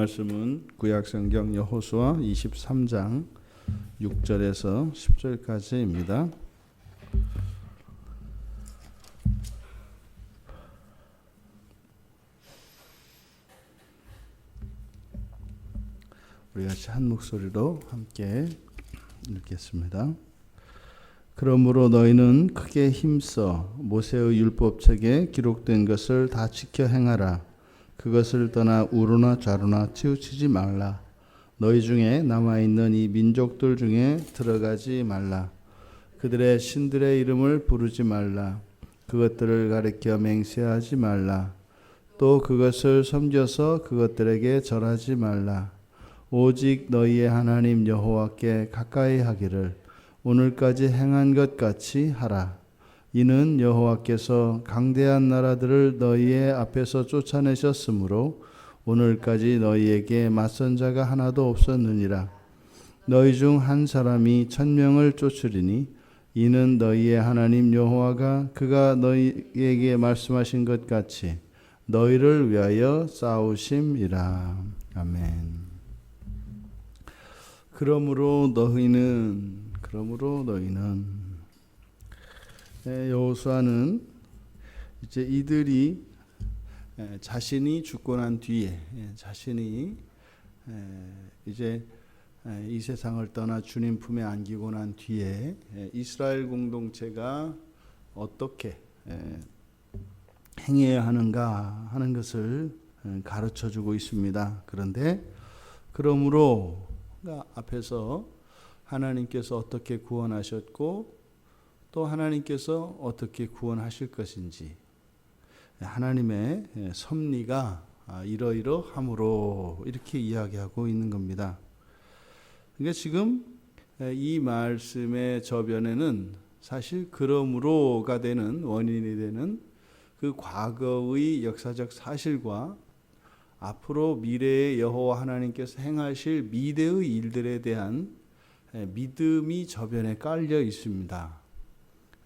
말씀은 구약성경 여호수아 23장 6절에서 10절까지입니다. 우리 같이 한 목소리로 함께 읽겠습니다. 그러므로 너희는 크게 힘써 모세의 율법책에 기록된 것을 다 지켜 행하라. 그것을 떠나 우로나 좌로나 치우치지 말라. 너희 중에 남아있는 이 민족들 중에 들어가지 말라. 그들의 신들의 이름을 부르지 말라. 그것들을 가리켜 맹세하지 말라. 또 그것을 섬겨서 그것들에게 절하지 말라. 오직 너희의 하나님 여호와께 가까이 하기를 오늘까지 행한 것 같이 하라. 이는 여호와께서 강대한 나라들을 너희의 앞에서 쫓아내셨으므로 오늘까지 너희에게 맞선 자가 하나도 없었느니라. 너희 중 한 사람이 1000명을 쫓으리니 이는 너희의 하나님 여호와가 그가 너희에게 말씀하신 것 같이 너희를 위하여 싸우심이라. 아멘. 그러므로 너희는 여호수아는 이제 이들이 자신이 죽고 난 뒤에 자신이 이제 이 세상을 떠나 주님 품에 안기고 난 뒤에 이스라엘 공동체가 어떻게 행해야 하는가 하는 것을 가르쳐 주고 있습니다. 그런데 그러므로 앞에서 하나님께서 어떻게 구원하셨고 또 하나님께서 어떻게 구원하실 것인지 하나님의 섭리가 이러이러함으로 이렇게 이야기하고 있는 겁니다. 그러니까 지금 이 말씀의 저변에는 사실 그러므로가 되는 원인이 되는 그 과거의 역사적 사실과 앞으로 미래의 여호와 하나님께서 행하실 미래의 일들에 대한 믿음이 저변에 깔려 있습니다.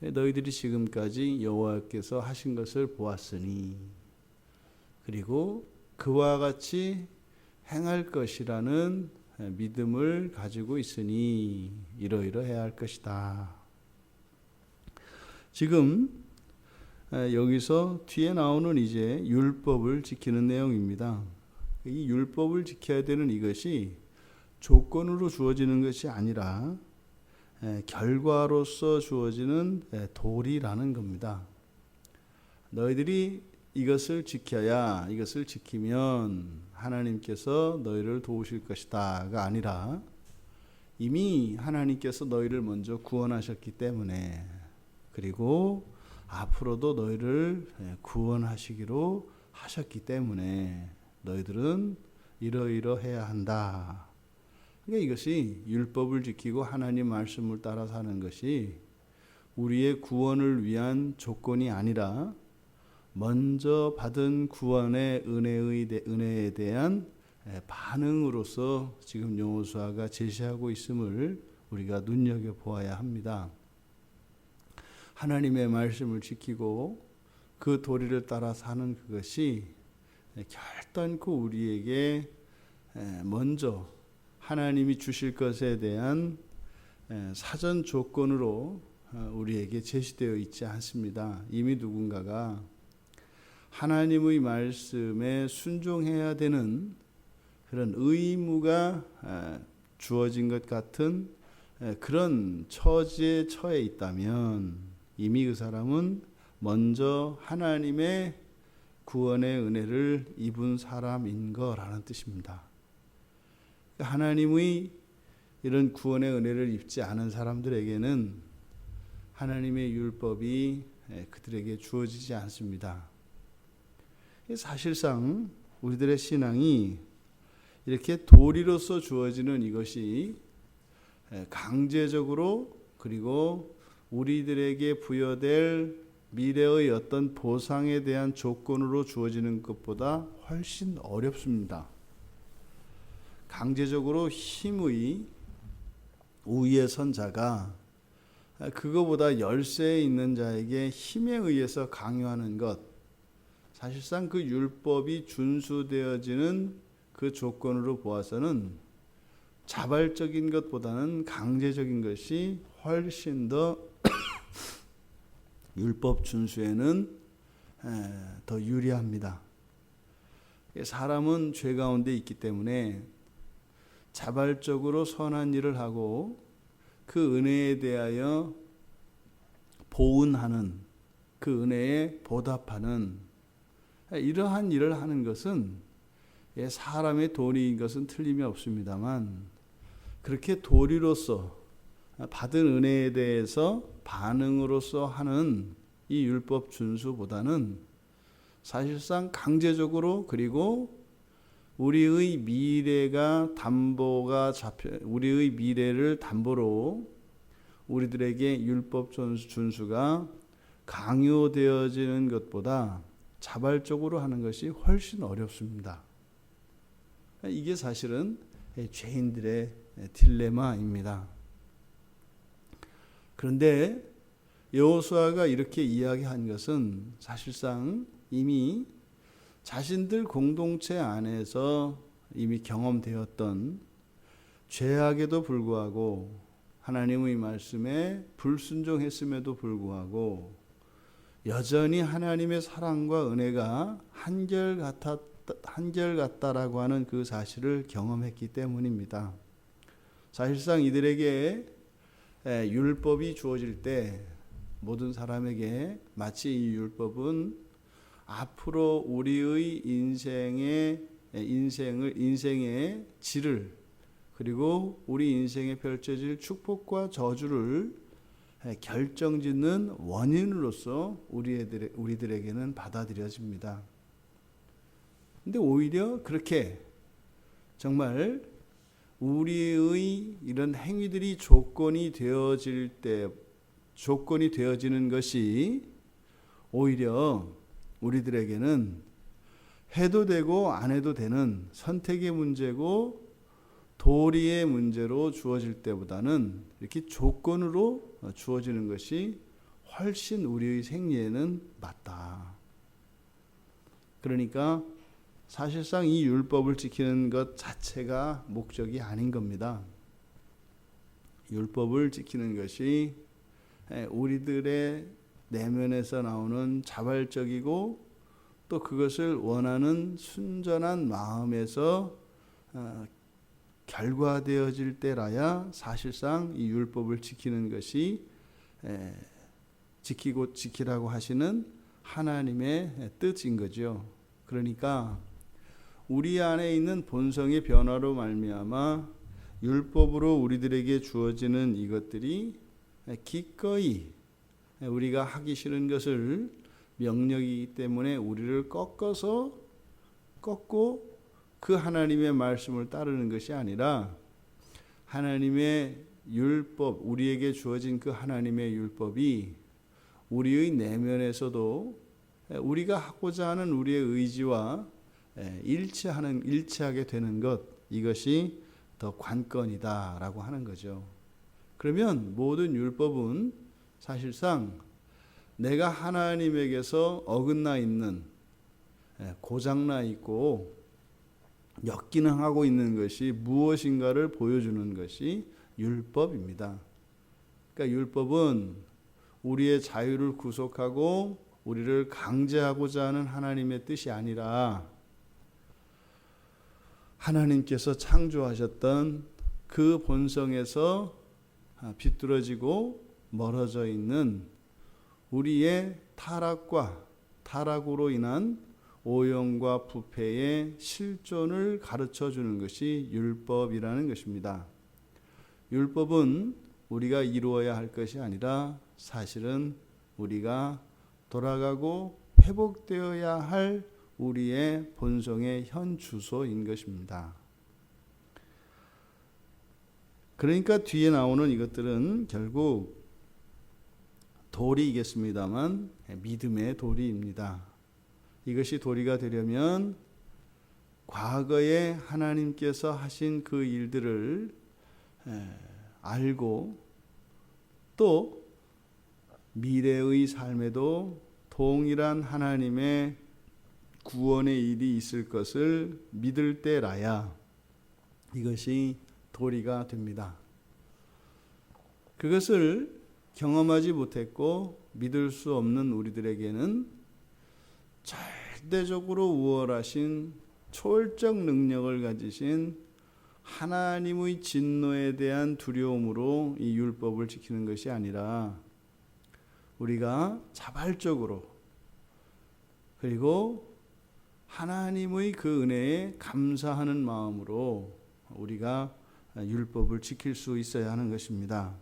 너희들이 지금까지 여호와께서 하신 것을 보았으니 그리고 그와 같이 행할 것이라는 믿음을 가지고 있으니 이러이러해야 할 것이다. 지금 여기서 뒤에 나오는 이제 율법을 지키는 내용입니다. 이 율법을 지켜야 되는 이것이 조건으로 주어지는 것이 아니라 결과로서 주어지는 도리라는 겁니다. 너희들이 이것을 지켜야 이것을 지키면 하나님께서 너희를 도우실 것이다가 아니라 이미 하나님께서 너희를 먼저 구원하셨기 때문에 그리고 앞으로도 너희를 구원하시기로 하셨기 때문에 너희들은 이러이러해야 한다. 그러니까 이것이 율법을 지키고 하나님 말씀을 따라 사는 것이 우리의 구원을 위한 조건이 아니라 먼저 받은 구원의 은혜에 대한 반응으로서 지금 여호수아가 제시하고 있음을 우리가 눈여겨보아야 합니다. 하나님의 말씀을 지키고 그 도리를 따라 사는 그것이 결단코 우리에게 먼저 하나님이 주실 것에 대한 사전 조건으로 우리에게 제시되어 있지 않습니다. 이미 누군가가 하나님의 말씀에 순종해야 되는 그런 의무가 주어진 것 같은 그런 처지에 처해 있다면 이미 그 사람은 먼저 하나님의 구원의 은혜를 입은 사람인 거라는 뜻입니다. 하나님의 이런 구원의 은혜를 입지 않은 사람들에게는 하나님의 율법이 그들에게 주어지지 않습니다. 사실상 우리들의 신앙이 이렇게 도리로서 주어지는 이것이 강제적으로 그리고 우리들에게 부여될 미래의 어떤 보상에 대한 조건으로 주어지는 것보다 훨씬 어렵습니다. 강제적으로 힘의 우위에 선 자가 그거보다 열세에 있는 자에게 힘에 의해서 강요하는 것, 사실상 그 율법이 준수되어지는 그 조건으로 보아서는 자발적인 것보다는 강제적인 것이 훨씬 더 율법 준수에는 더 유리합니다. 사람은 죄 가운데 있기 때문에 자발적으로 선한 일을 하고 그 은혜에 대하여 보은하는, 그 은혜에 보답하는 이러한 일을 하는 것은 사람의 도리인 것은 틀림이 없습니다만, 그렇게 도리로서 받은 은혜에 대해서 반응으로서 하는 이 율법 준수보다는 사실상 강제적으로, 그리고 우리의 미래를 담보로 우리들에게 율법 준수가 강요되어지는 것보다 자발적으로 하는 것이 훨씬 어렵습니다. 이게 사실은 죄인들의 딜레마입니다. 그런데 여호수아가 이렇게 이야기한 것은 사실상 이미 자신들 공동체 안에서 이미 경험되었던 죄악에도 불구하고 하나님의 말씀에 불순종했음에도 불구하고 여전히 하나님의 사랑과 은혜가 한결같다라고 하는 그 사실을 경험했기 때문입니다. 사실상 이들에게 율법이 주어질 때 모든 사람에게 마치 이 율법은 앞으로 우리의 인생의 질을, 그리고 우리 인생에 펼쳐질 축복과 저주를 결정짓는 원인으로서 우리들에게는 받아들여집니다. 근데 오히려 그렇게 정말 우리의 이런 행위들이 조건이 되어지는 것이 오히려 우리들에게는 해도 되고 안 해도 되는 선택의 문제고 도리의 문제로 주어질 때보다는 이렇게 조건으로 주어지는 것이 훨씬 우리의 생리에는 맞다. 그러니까 사실상 이 율법을 지키는 것 자체가 목적이 아닌 겁니다. 율법을 지키는 것이 우리들의 내면에서 나오는 자발적이고 또 그것을 원하는 순전한 마음에서 결과되어질 때라야 사실상 이 율법을 지키는 것이 지키라고 하시는 하나님의 뜻인 거죠. 그러니까 우리 안에 있는 본성의 변화로 말미암아 율법으로 우리들에게 주어지는 이것들이 기꺼이 우리가 하기 싫은 것을 명령이기 때문에 우리를 꺾고 그 하나님의 말씀을 따르는 것이 아니라 하나님의 율법, 우리에게 주어진 그 하나님의 율법이 우리의 내면에서도 우리가 하고자 하는 우리의 의지와 일치하게 되는 것, 이것이 더 관건이다라고 하는 거죠. 그러면 모든 율법은 사실상 내가 하나님에게서 어긋나 있는, 고장나 있고 역기능하고 있는 것이 무엇인가를 보여주는 것이 율법입니다. 그러니까 율법은 우리의 자유를 구속하고 우리를 강제하고자 하는 하나님의 뜻이 아니라 하나님께서 창조하셨던 그 본성에서 비뚤어지고 멀어져 있는 우리의 타락으로 인한 오염과 부패의 실존을 가르쳐 주는 것이 율법이라는 것입니다. 율법은 우리가 이루어야 할 것이 아니라 사실은 우리가 돌아가고 회복되어야 할 우리의 본성의 현 주소인 것입니다. 그러니까 뒤에 나오는 이것들은 결국 도리이겠습니다만 믿음의 도리입니다. 이것이 도리가 되려면 과거에 하나님께서 하신 그 일들을 알고 또 미래의 삶에도 동일한 하나님의 구원의 일이 있을 것을 믿을 때라야 이것이 도리가 됩니다. 그것을 경험하지 못했고 믿을 수 없는 우리들에게는 절대적으로 우월하신 초월적 능력을 가지신 하나님의 진노에 대한 두려움으로 이 율법을 지키는 것이 아니라 우리가 자발적으로 그리고 하나님의 그 은혜에 감사하는 마음으로 우리가 율법을 지킬 수 있어야 하는 것입니다.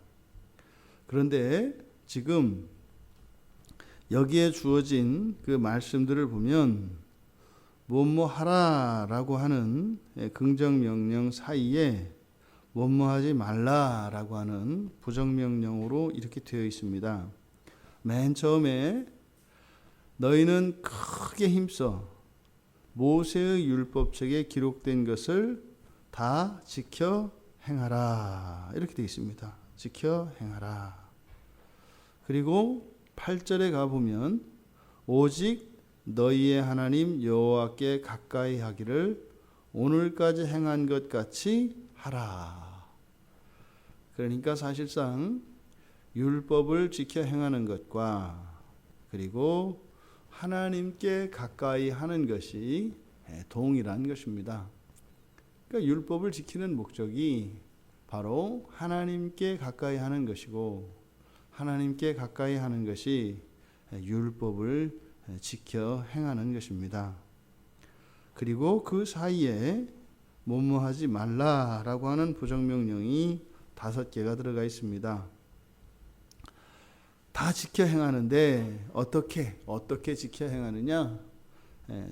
그런데 지금 여기에 주어진 그 말씀들을 보면 뭐뭐 하라라고 하는 긍정명령 사이에 뭐뭐 하지 말라라고 하는 부정명령으로 이렇게 되어 있습니다. 맨 처음에 너희는 크게 힘써 모세의 율법책에 기록된 것을 다 지켜 행하라 이렇게 되어 있습니다. 지켜 행하라. 그리고 8절에 가보면 오직 너희의 하나님 여호와께 가까이 하기를 오늘까지 행한 것 같이 하라. 그러니까 사실상 율법을 지켜 행하는 것과 그리고 하나님께 가까이 하는 것이 동일한 것입니다. 그러니까 율법을 지키는 목적이 바로 하나님께 가까이 하는 것이고 하나님께 가까이 하는 것이 율법을 지켜 행하는 것입니다. 그리고 그 사이에 뭐뭐 하지 말라라고 하는 부정명령이 5개가 들어가 있습니다. 다 지켜 행하는데 어떻게 지켜 행하느냐?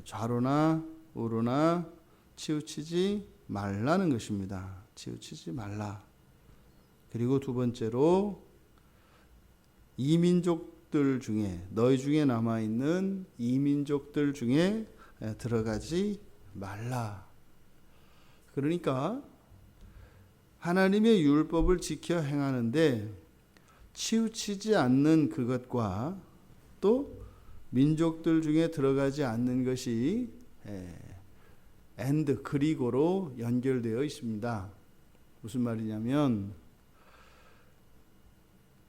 좌로나 우로나 치우치지 말라는 것입니다. 치우치지 말라. 그리고 두 번째로 이민족들 중에 너희 중에 남아있는 이민족들 중에 들어가지 말라. 그러니까 하나님의 율법을 지켜 행하는데 치우치지 않는 그것과 또 민족들 중에 들어가지 않는 것이 and 그리고로 연결되어 있습니다. 무슨 말이냐면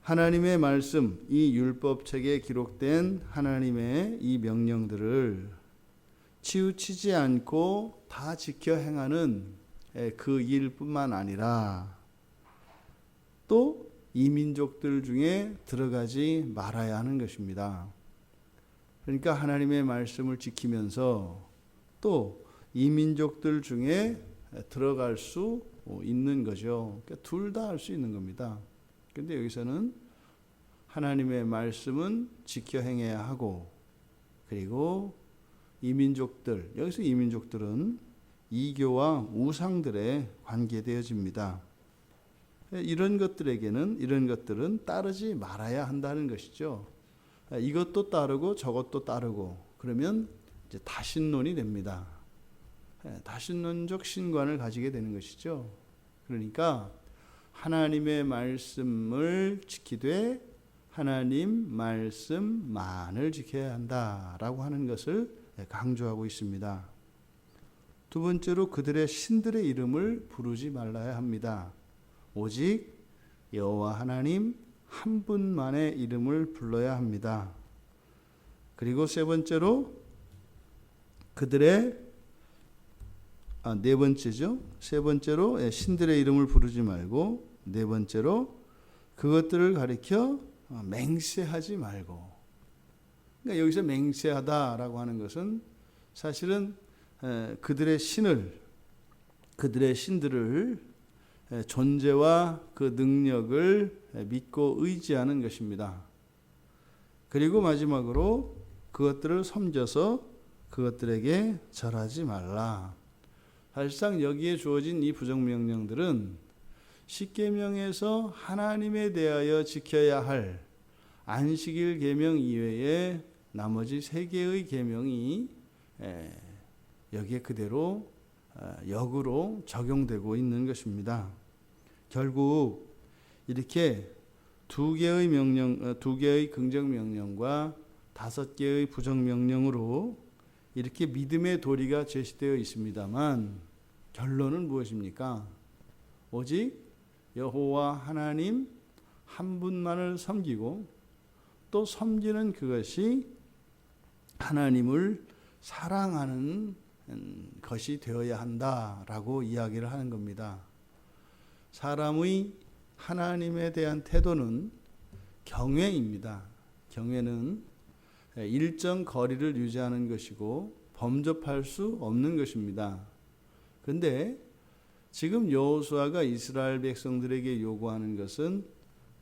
하나님의 말씀, 이 율법책에 기록된 하나님의 이 명령들을 치우치지 않고 다 지켜 행하는 그 일뿐만 아니라 또 이민족들 중에 들어가지 말아야 하는 것입니다. 그러니까 하나님의 말씀을 지키면서 또 이민족들 중에 들어갈 수 있는 거죠. 그러니까 둘 다 할 수 있는 겁니다. 그런데 여기서는 하나님의 말씀은 지켜 행해야 하고 그리고 이민족들, 여기서 이민족들은 이교와 우상들에 관계되어집니다. 이런 것들은 따르지 말아야 한다는 것이죠. 이것도 따르고 저것도 따르고 그러면 이제 다신론이 됩니다. 다신론적 신관을 가지게 되는 것이죠. 그러니까 하나님의 말씀을 지키되 하나님 말씀만을 지켜야 한다라고 하는 것을 강조하고 있습니다. 두 번째로 그들의 신들의 이름을 부르지 말아야 합니다. 오직 여호와 하나님 한 분만의 이름을 불러야 합니다. 그리고 세 번째로 세 번째로 신들의 이름을 부르지 말고 네 번째로 그것들을 가리켜 맹세하지 말고. 그러니까 여기서 맹세하다라고 하는 것은 사실은 그들의 신들을 존재와 그 능력을 믿고 의지하는 것입니다. 그리고 마지막으로 그것들을 섬겨서 그것들에게 절하지 말라. 사실상 여기에 주어진 이 부정명령들은 십계명에서 하나님에 대하여 지켜야 할 안식일 계명 이외에 나머지 3개의 계명이 여기에 그대로 역으로 적용되고 있는 것입니다. 결국 이렇게 2개의 긍정 명령과 5개의 부정 명령으로 이렇게 믿음의 도리가 제시되어 있습니다만 결론은 무엇입니까? 오직 여호와 하나님 한 분만을 섬기고 또 섬기는 그것이 하나님을 사랑하는 것이 되어야 한다라고 이야기를 하는 겁니다. 사람의 하나님에 대한 태도는 경외입니다. 경외는 일정 거리를 유지하는 것이고 범접할 수 없는 것입니다. 그런데 지금 여호수아가 이스라엘 백성들에게 요구하는 것은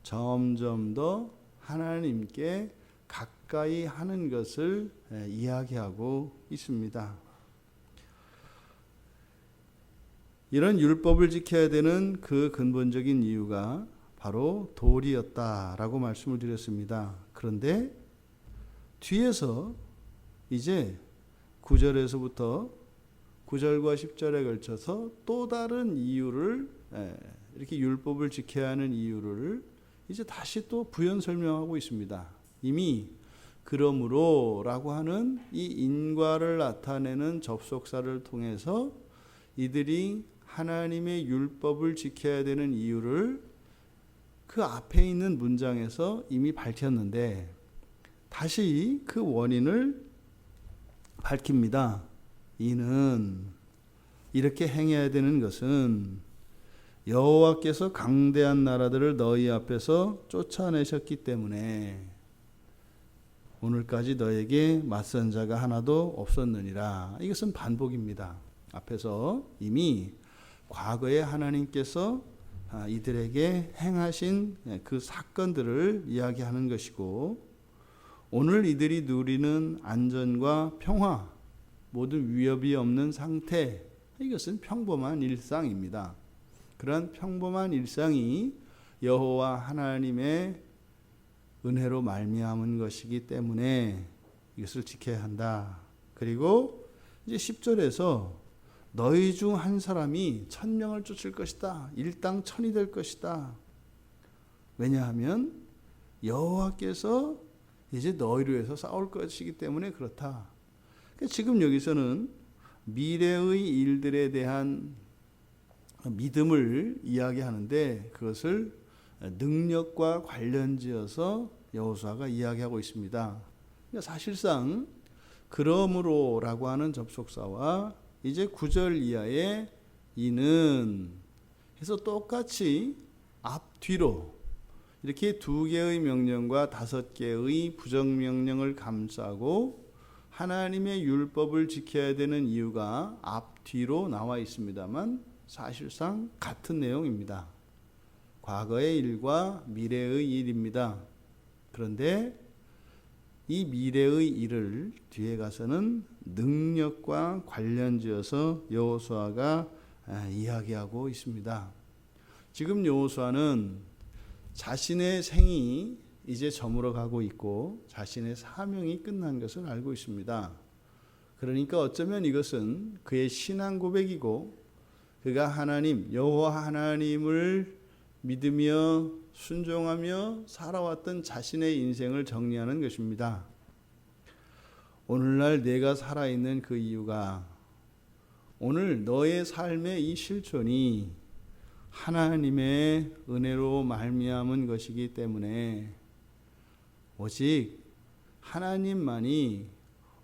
점점 더 하나님께 가까이 하는 것을 이야기하고 있습니다. 이런 율법을 지켜야 되는 그 근본적인 이유가 바로 도리였다라고 말씀을 드렸습니다. 그런데 뒤에서 이제 9절에서부터 9절과 10절에 걸쳐서 또 다른 이유를, 이렇게 율법을 지켜야 하는 이유를 이제 다시 또 부연 설명하고 있습니다. 이미 그러므로 라고 하는 이 인과를 나타내는 접속사를 통해서 이들이 하나님의 율법을 지켜야 되는 이유를 그 앞에 있는 문장에서 이미 밝혔는데 다시 그 원인을 밝힙니다. 이는 이렇게 행해야 되는 것은 여호와께서 강대한 나라들을 너희 앞에서 쫓아내셨기 때문에 오늘까지 너에게 맞선 자가 하나도 없었느니라. 이것은 반복입니다. 앞에서 이미 과거에 하나님께서 이들에게 행하신 그 사건들을 이야기하는 것이고 오늘 이들이 누리는 안전과 평화, 모든 위협이 없는 상태, 이것은 평범한 일상입니다. 그러한 평범한 일상이 여호와 하나님의 은혜로 말미암은 것이기 때문에 이것을 지켜야 한다. 그리고 이제 10절에서 너희 중 한 사람이 1000명을 쫓을 것이다. 일당 1000이 될 것이다. 왜냐하면 여호와께서 이제 너희를 위해서 싸울 것이기 때문에 그렇다. 그러니까 지금 여기서는 미래의 일들에 대한 믿음을 이야기하는데 그것을 능력과 관련지어서 여호수아가 이야기하고 있습니다. 그러니까 사실상 그러므로라고 하는 접속사와 이제 9절 이하의 이는 해서 똑같이 앞뒤로 이렇게 2개의 명령과 5개의 부정명령을 감싸고 하나님의 율법을 지켜야 되는 이유가 앞뒤로 나와 있습니다만 사실상 같은 내용입니다. 과거의 일과 미래의 일입니다. 그런데 이 미래의 일을 뒤에 가서는 능력과 관련지어서 여호수아가 이야기하고 있습니다. 지금 여호수아는 자신의 생이 이제 저물어 가고 있고 자신의 사명이 끝난 것을 알고 있습니다. 그러니까 어쩌면 이것은 그의 신앙 고백이고 그가 하나님, 여호와 하나님을 믿으며 순종하며 살아왔던 자신의 인생을 정리하는 것입니다. 오늘날 내가 살아있는 그 이유가 오늘 너의 삶의 이 실존이 하나님의 은혜로 말미암은 것이기 때문에 오직 하나님만이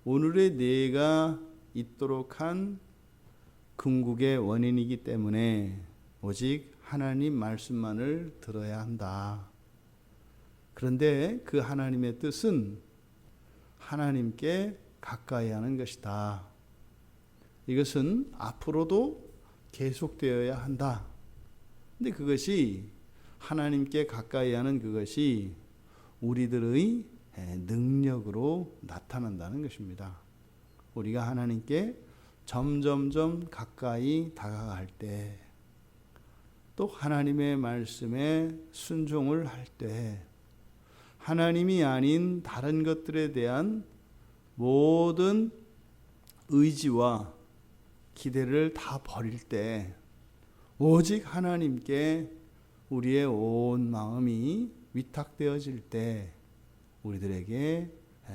오늘의 내가 있도록 한 궁극의 원인이기 때문에 오직 하나님 말씀만을 들어야 한다. 그런데 그 하나님의 뜻은 하나님께 가까이 하는 것이다. 이것은 앞으로도 계속되어야 한다. 근데 그것이 하나님께 가까이 하는 그것이 우리들의 능력으로 나타난다는 것입니다. 우리가 하나님께 점점점 가까이 다가갈 때, 또 하나님의 말씀에 순종을 할 때, 하나님이 아닌 다른 것들에 대한 모든 의지와 기대를 다 버릴 때, 오직 하나님께 우리의 온 마음이 위탁되어질 때 우리들에게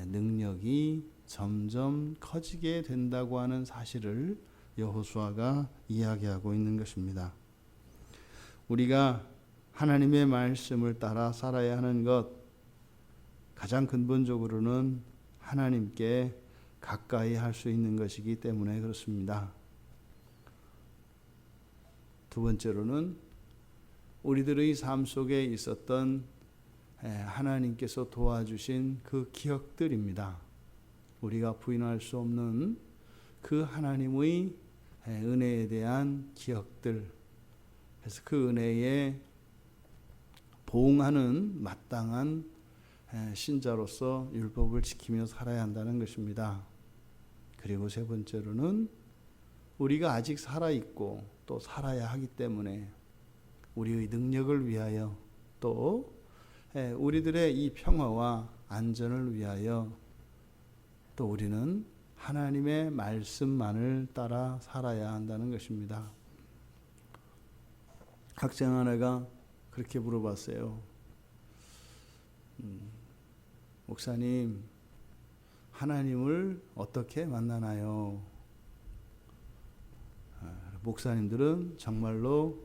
능력이 점점 커지게 된다고 하는 사실을 여호수아가 이야기하고 있는 것입니다. 우리가 하나님의 말씀을 따라 살아야 하는 것, 가장 근본적으로는 하나님께 가까이 할 수 있는 것이기 때문에 그렇습니다. 두 번째로는 우리들의 삶 속에 있었던 하나님께서 도와주신 그 기억들입니다. 우리가 부인할 수 없는 그 하나님의 은혜에 대한 기억들, 그래서 그 은혜에 보응하는 마땅한 신자로서 율법을 지키며 살아야 한다는 것입니다. 그리고 세 번째로는 우리가 아직 살아있고 또 살아야 하기 때문에 우리의 능력을 위하여 또 우리들의 이 평화와 안전을 위하여 또 우리는 하나님의 말씀만을 따라 살아야 한다는 것입니다. 학생 하나가 그렇게 물어봤어요. 목사님, 하나님을 어떻게 만나나요? 목사님들은 정말로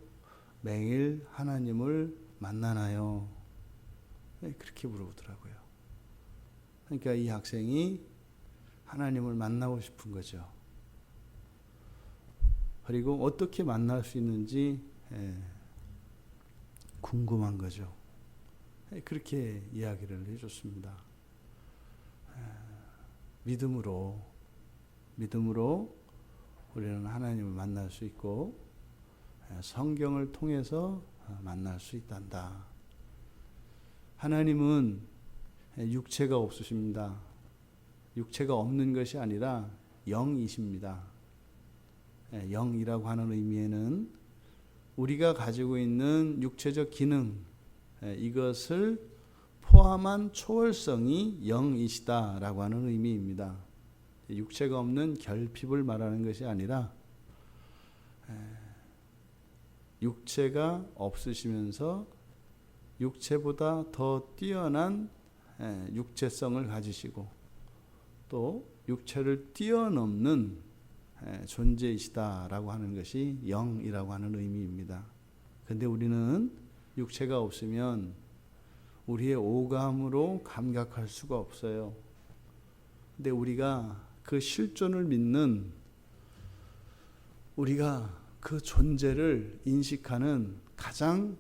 매일 하나님을 만나나요? 그렇게 물어보더라고요. 그러니까 이 학생이 하나님을 만나고 싶은 거죠. 그리고 어떻게 만날 수 있는지 궁금한 거죠. 그렇게 이야기를 해줬습니다. 믿음으로 우리는 하나님을 만날 수 있고 성경을 통해서 만날 수 있단다. 하나님은 육체가 없으십니다. 육체가 없는 것이 아니라 영이십니다. 영이라고 하는 의미에는 우리가 가지고 있는 육체적 기능, 이것을 포함한 초월성이 영이시다라고 하는 의미입니다. 육체가 없는 결핍을 말하는 것이 아니라 육체가 없으시면서 육체보다 더 뛰어난 육체성을 가지시고 또 육체를 뛰어넘는 존재이시다라고 하는 것이 영이라고 하는 의미입니다. 그런데 우리는 육체가 없으면 우리의 오감으로 감각할 수가 없어요. 근데 우리가 그 실존을 믿는, 우리가 그 존재를 인식하는 가장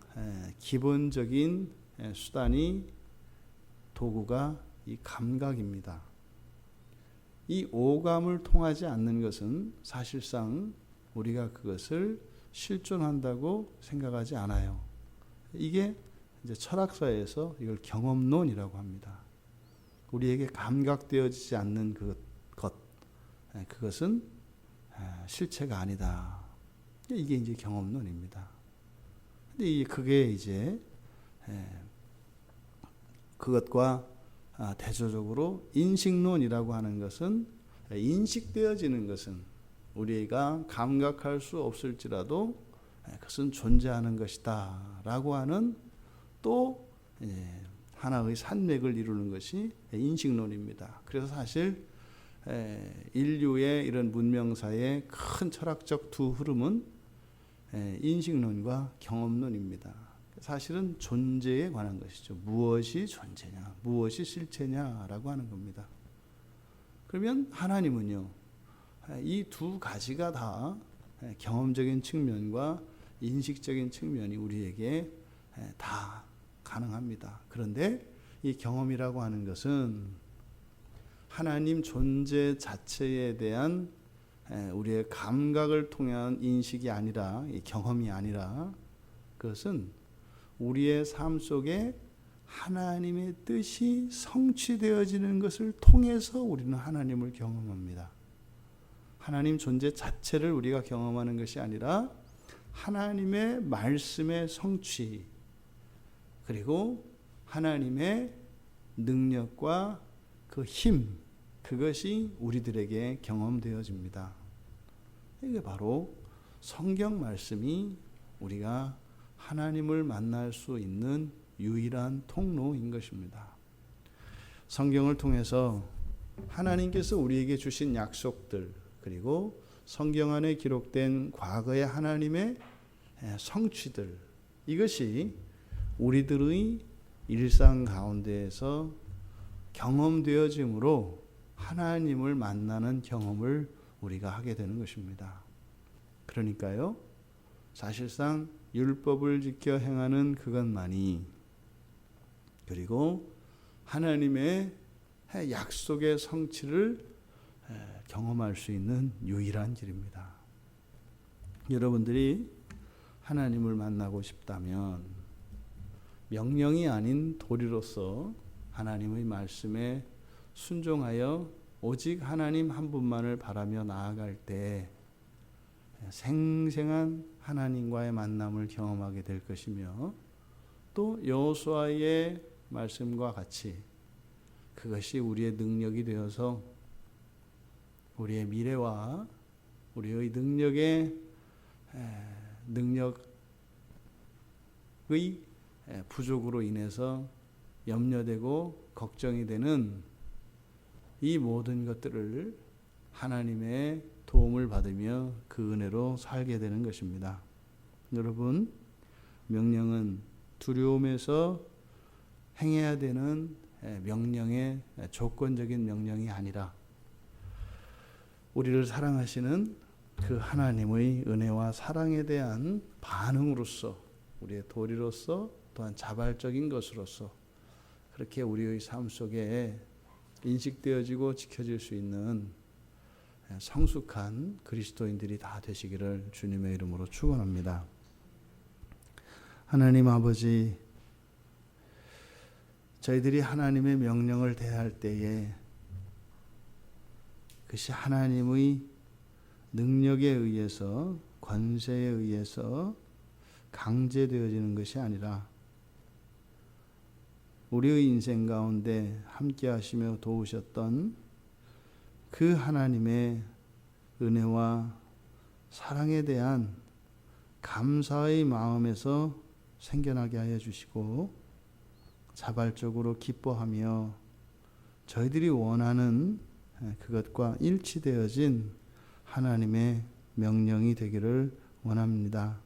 기본적인 수단이, 도구가 이 감각입니다. 이 오감을 통하지 않는 것은 사실상 우리가 그것을 실존한다고 생각하지 않아요. 이게 이제 철학사에서 이걸 경험론이라고 합니다. 우리에게 감각되어지지 않는 그것은 실체가 아니다. 이게 이제 경험론입니다. 근데 그게 이제 그것과 대조적으로 인식론이라고 하는 것은, 인식되어지는 것은 우리가 감각할 수 없을지라도 그것은 존재하는 것이다 라고 하는 또 하나의 산맥을 이루는 것이 인식론입니다. 그래서 사실 인류의 이런 문명사의 큰 철학적 두 흐름은 인식론과 경험론입니다. 사실은 존재에 관한 것이죠. 무엇이 존재냐, 무엇이 실체냐라고 하는 겁니다. 그러면 하나님은요, 이 두 가지가 다 경험적인 측면과 인식적인 측면이 우리에게 다 가능합니다. 그런데 이 경험이라고 하는 것은 하나님 존재 자체에 대한 우리의 감각을 통한 인식이 아니라, 이 경험이 아니라, 그것은 우리의 삶 속에 하나님의 뜻이 성취되어지는 것을 통해서 우리는 하나님을 경험합니다. 하나님 존재 자체를 우리가 경험하는 것이 아니라 하나님의 말씀의 성취, 그리고 하나님의 능력과 그 힘, 그것이 우리들에게 경험되어집니다. 이게 바로 성경 말씀이 우리가 하나님을 만날 수 있는 유일한 통로인 것입니다. 성경을 통해서 하나님께서 우리에게 주신 약속들, 그리고 성경 안에 기록된 과거의 하나님의 성취들, 이것이 우리들의 일상 가운데에서 경험되어짐으로 하나님을 만나는 경험을 우리가 하게 되는 것입니다. 그러니까요, 사실상 율법을 지켜 행하는 그것만이, 그리고 하나님의 약속의 성취를 경험할 수 있는 유일한 길입니다. 여러분들이 하나님을 만나고 싶다면 명령이 아닌 도리로서 하나님의 말씀에 순종하여 오직 하나님 한 분만을 바라며 나아갈 때 생생한 하나님과의 만남을 경험하게 될 것이며, 또 여호수아의 말씀과 같이 그것이 우리의 능력이 되어서 우리의 미래와 우리의 능력의 부족으로 인해서 염려되고 걱정이 되는 이 모든 것들을 하나님의 도움을 받으며 그 은혜로 살게 되는 것입니다. 여러분, 명령은 두려움에서 행해야 되는 명령의 조건적인 명령이 아니라 우리를 사랑하시는 그 하나님의 은혜와 사랑에 대한 반응으로서, 우리의 도리로서, 또한 자발적인 것으로서 그렇게 우리의 삶 속에 인식되어지고 지켜질 수 있는 성숙한 그리스도인들이 다 되시기를 주님의 이름으로 축원합니다. 하나님 아버지, 저희들이 하나님의 명령을 대할 때에 그것이 하나님의 능력에 의해서, 권세에 의해서 강제되어지는 것이 아니라 우리의 인생 가운데 함께 하시며 도우셨던 그 하나님의 은혜와 사랑에 대한 감사의 마음에서 생겨나게 하여 주시고, 자발적으로 기뻐하며 저희들이 원하는 그것과 일치되어진 하나님의 명령이 되기를 원합니다.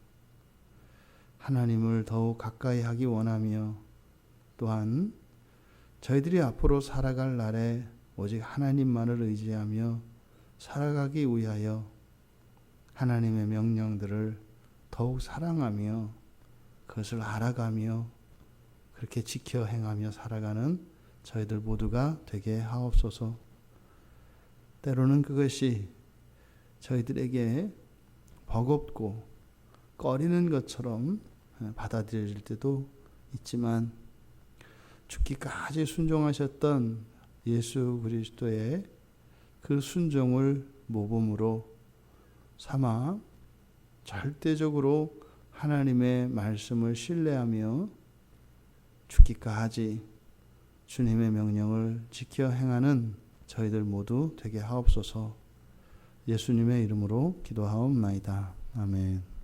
하나님을 더욱 가까이 하기 원하며, 또한 저희들이 앞으로 살아갈 날에 오직 하나님만을 의지하며 살아가기 위하여 하나님의 명령들을 더욱 사랑하며 그것을 알아가며 그렇게 지켜 행하며 살아가는 저희들 모두가 되게 하옵소서. 때로는 그것이 저희들에게 버겁고 꺼리는 것처럼 받아들여질 때도 있지만, 죽기까지 순종하셨던 예수 그리스도의 그 순종을 모범으로 삼아 절대적으로 하나님의 말씀을 신뢰하며 죽기까지 주님의 명령을 지켜 행하는 저희들 모두 되게 하옵소서. 예수님의 이름으로 기도하옵나이다. 아멘.